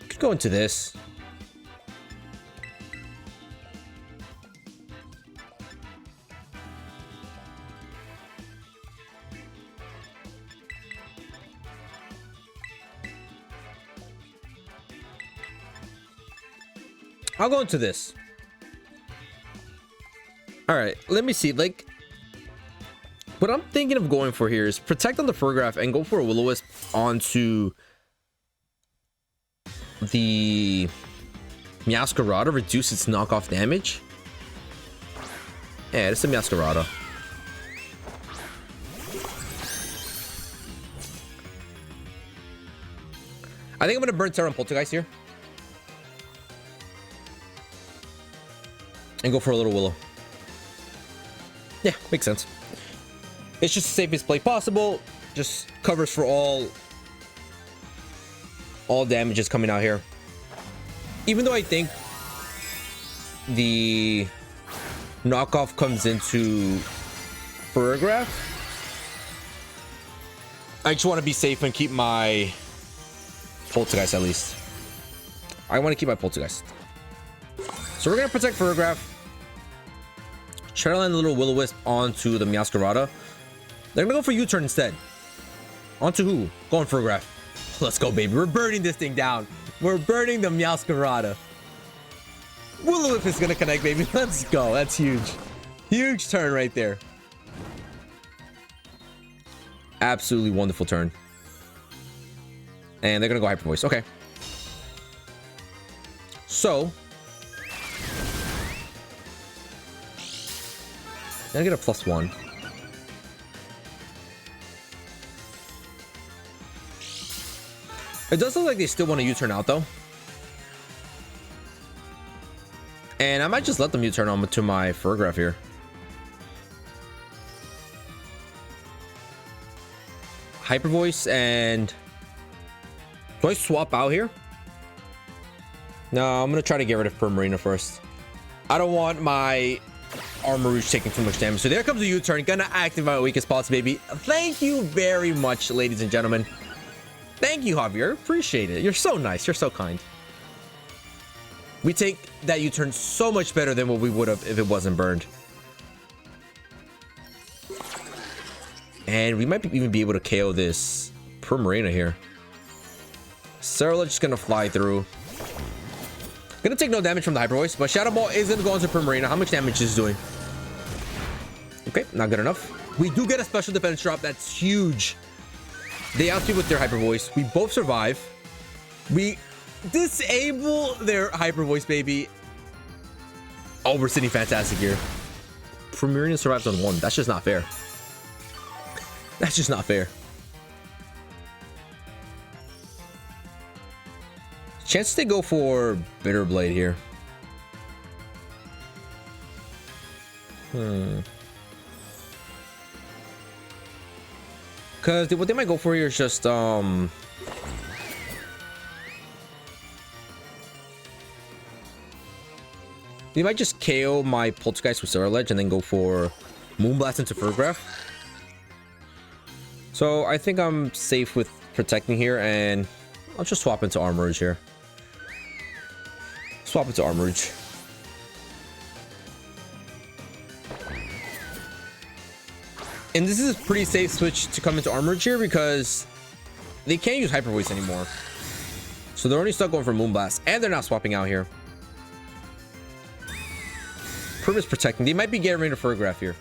Could go into this. I'll go into this. All right, let me see. Like, what I'm thinking of going for here is protect on the FARIGIRAF and go for a Will-O-Wisp onto the Masquerada, reduce its knockoff damage. Yeah, it's a Masquerada. I think I'm gonna burn Terra and Poltergeist here. And go for a little Willow. Yeah, makes sense. It's just the safest play possible. Just covers for all damages coming out here. Even though I think the knockoff comes into FARIGIRAF, I just want to be safe and keep my Poltergeist at least. I want to keep my Poltergeist. So we're going to protect FARIGIRAF. Try to land a little Will-O-Wisp onto the Masquerada. They're going to go for U-turn instead. Onto who? Going FARIGIRAF. Let's go, baby. We're burning this thing down. We're burning the Masquerada. Will-O-Wisp is going to connect, baby. Let's go. That's huge. Huge turn right there. Absolutely wonderful turn. And they're going to go Hyper Voice. Okay. So I get a +1. It does look like they still want to U-turn out though. And I might just let them U-turn on to my FARIGIRAF here. Hyper Voice and... Do I swap out here? No, I'm going to try to get rid of Primarina first. I don't want my ARMAROUGE taking too much damage. So there comes the U-turn. Gonna activate my weakest spots, baby. Thank you very much, ladies and gentlemen. Thank you, Javier. Appreciate it. You're so nice. You're so kind. We take that U-turn so much better than what we would have if it wasn't burned. And we might even be able to KO this Primarina here. Scarlet just gonna fly through. Gonna take no damage from the Hyper Voice, but Shadow Ball is gonna go into Primarina. How much damage is it doing? Okay, not good enough. We do get a special defense drop. That's huge. They outspeed with their Hyper Voice. We both survive. We disable their Hyper Voice, baby. Oh, we're sitting fantastic here. Primarina survives on 1. That's just not fair. That's just not fair. Chance they go for Bitter Blade here. Because what they might go for here is just they might just KO my Poltergeist with Scarlet and then go for Moonblast into FARIGIRAF. So I think I'm safe with protecting here, and I'll just swap into ARMAROUGE here. Swap into ARMAROUGE. And this is a pretty safe switch to come into ARMAROUGE here because they can't use Hyper Voice anymore. So they're only stuck going for Moonblast, and they're not swapping out here. Prim is protecting. They might be getting rid of FARIGIRAF here.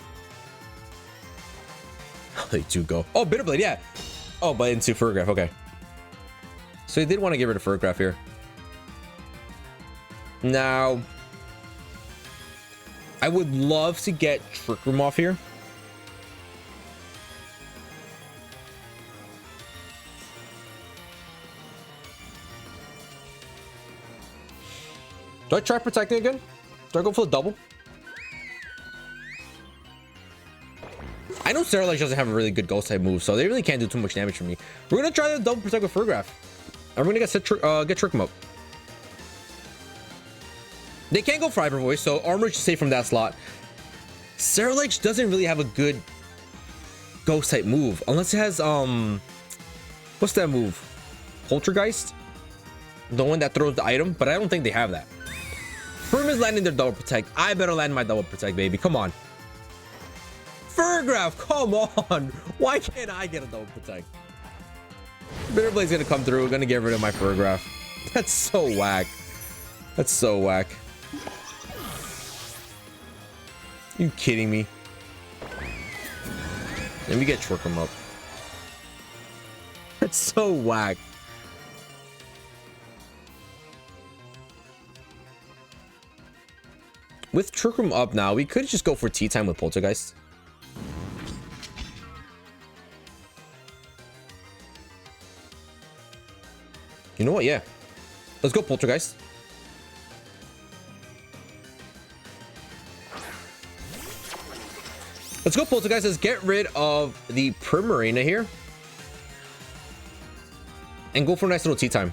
They do go. Oh, Bitter Blade, yeah. Oh, but into FARIGIRAF, okay. So they did want to get rid of FARIGIRAF here. Now, I would love to get Trick Room off here. Do I try protecting again? Do I go for the double? I know Scarlet doesn't have a really good ghost type move, so they really can't do too much damage for me. We're gonna try the double protect with FARIGIRAF. And we're gonna get Trick Mode. They can't go for Hyper Voice, so ARMAROUGE is safe from that slot. Scarlet doesn't really have a good ghost type move unless it has what's that move? Poltergeist? The one that throws the item, but I don't think they have that. Prim is landing their double protect. I better land my double protect, baby. Come on. FARIGIRAF, come on. Why can't I get a double protect? Bitter Blade's gonna come through. Gonna get rid of my FARIGIRAF. That's so whack. That's so whack. You kidding me? And we get Trick Room up. That's so whack. With Trick Room up now, we could just go for tea time with Poltergeist. You know what? Yeah. Let's go Poltergeist. Let's go Poltergeist. Let's get rid of the Primarina here. And go for a nice little tea time.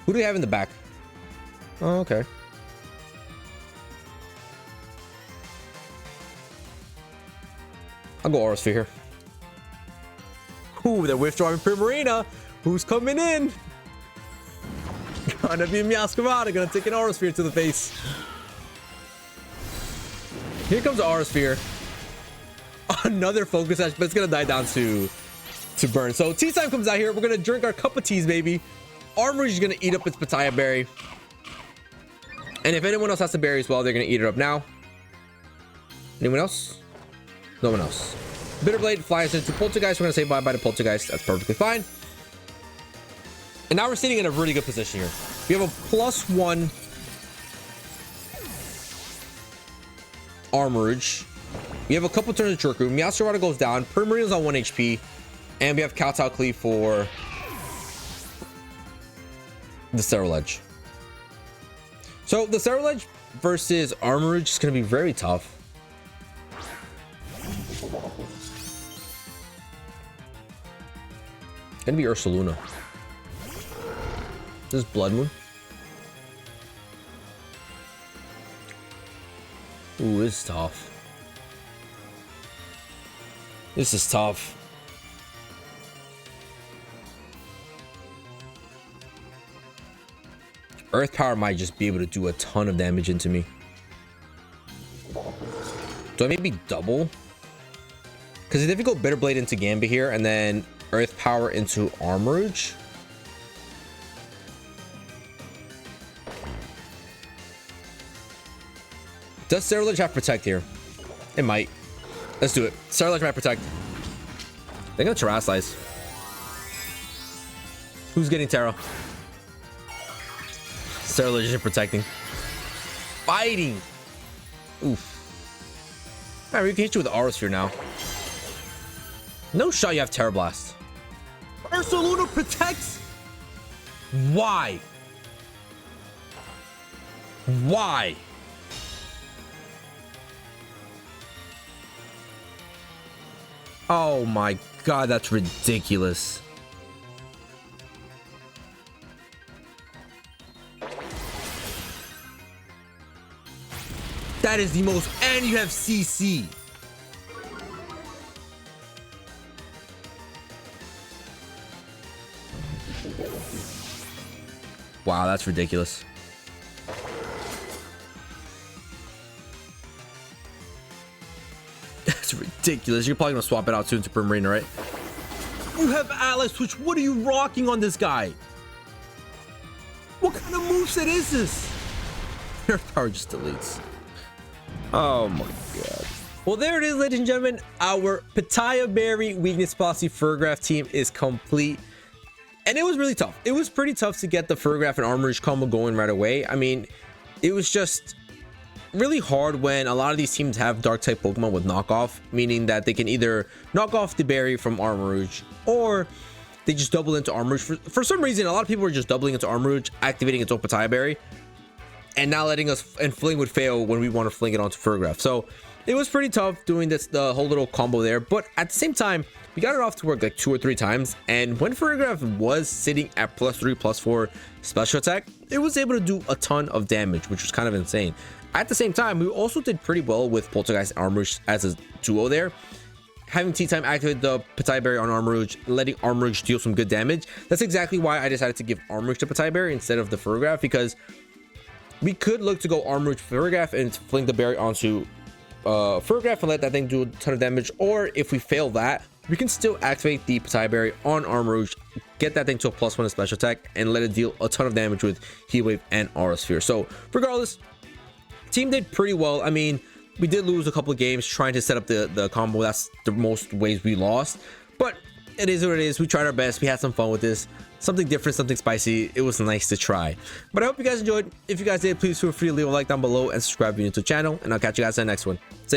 Who do we have in the back? Oh, okay. I'll go Aura Sphere here. Ooh, they're withdrawing Primarina. Who's coming in? Gonna be Meowscarada. Gonna take an Aura Sphere to the face. Here comes the Aura Sphere. Another focus ash, but it's gonna die down to burn. So tea time comes out here. We're gonna drink our cup of teas, baby. Armorouge is gonna eat up its Petaya berry. And if anyone else has the berry as well, they're gonna eat it up now. Anyone else? No one else. Bitterblade flies into Poltergeist. We're gonna say bye-bye to Poltergeist. That's perfectly fine. And now we're sitting in a really good position here. We have a +1 Armarouge. We have a couple turns of Jerk Room. Meowscarada goes down. Primarina's on 1 HP. And we have Kowtow Cleave for the Scarlet. So the Scarlet versus Armarouge is going to be very tough. Gonna be Ursaluna. This is Blood Moon. Ooh, this is tough. This is tough. Earth Power might just be able to do a ton of damage into me. Do I maybe double? Because if we go Bitterblade into Gambit here and then Earth Power into Armarouge. Does Scarlet have Protect here? It might. Let's do it. Scarlet might Protect. They're gonna Terrasilize. Who's getting Terra? Scarlet is protecting. Fighting. Oof. Alright, we can hit you with Aura Sphere now. No shot you have Terra Blast. Ursaluna protects? Why? Why? Oh my god, that's ridiculous. That is the most, and you have CC. Wow, that's ridiculous. That's ridiculous. You're probably gonna swap it out soon to Primarina, right? You have Atlas Switch. What are you rocking on this guy? What kind of moveset is this? Earth Power just deletes. Oh my god. Well, there it is, ladies and gentlemen. Our Petaya Berry Weakness Policy Farigiraf team is complete. And it was really tough. It was pretty tough to get the Farigiraf and Armarouge combo going right away. I mean, it was just really hard when a lot of these teams have dark type Pokemon with knockoff, meaning that they can either knock off the berry from Armarouge or they just double into Armarouge. For some reason, a lot of people were just doubling into Armarouge, activating its own Petaya Berry, and not letting us, and Fling would fail when we want to fling it onto Farigiraf. So it was pretty tough doing this, the whole little combo there, but at the same time, we got it off to work like 2 or 3 times, and when Farigiraf was sitting at +3, +4 special attack, it was able to do a ton of damage, which was kind of insane. At the same time, we also did pretty well with Poltergeist and Armarouge as a duo there. Having Tea Time activate the Petaya Berry on Armarouge, letting Armarouge deal some good damage. That's exactly why I decided to give Armarouge the Petaya Berry instead of the Farigiraf, because we could look to go Armarouge Farigiraf and fling the berry onto Farigiraf and let that thing do a ton of damage, or if we fail that, we can still activate the Petaya Berry on Armarouge, get that thing to a +1 in special attack, and let it deal a ton of damage with Heat Wave and Aura Sphere. So regardless, team did pretty well. I mean, we did lose a couple of games trying to set up the combo. That's the most ways we lost, but it is what it is. We tried our best. We had some fun with this. Something different, something spicy. It was nice to try. But I hope you guys enjoyed. If you guys did, please feel free to leave a like down below and subscribe if you're new to the channel. And I'll catch you guys in the next one. See ya.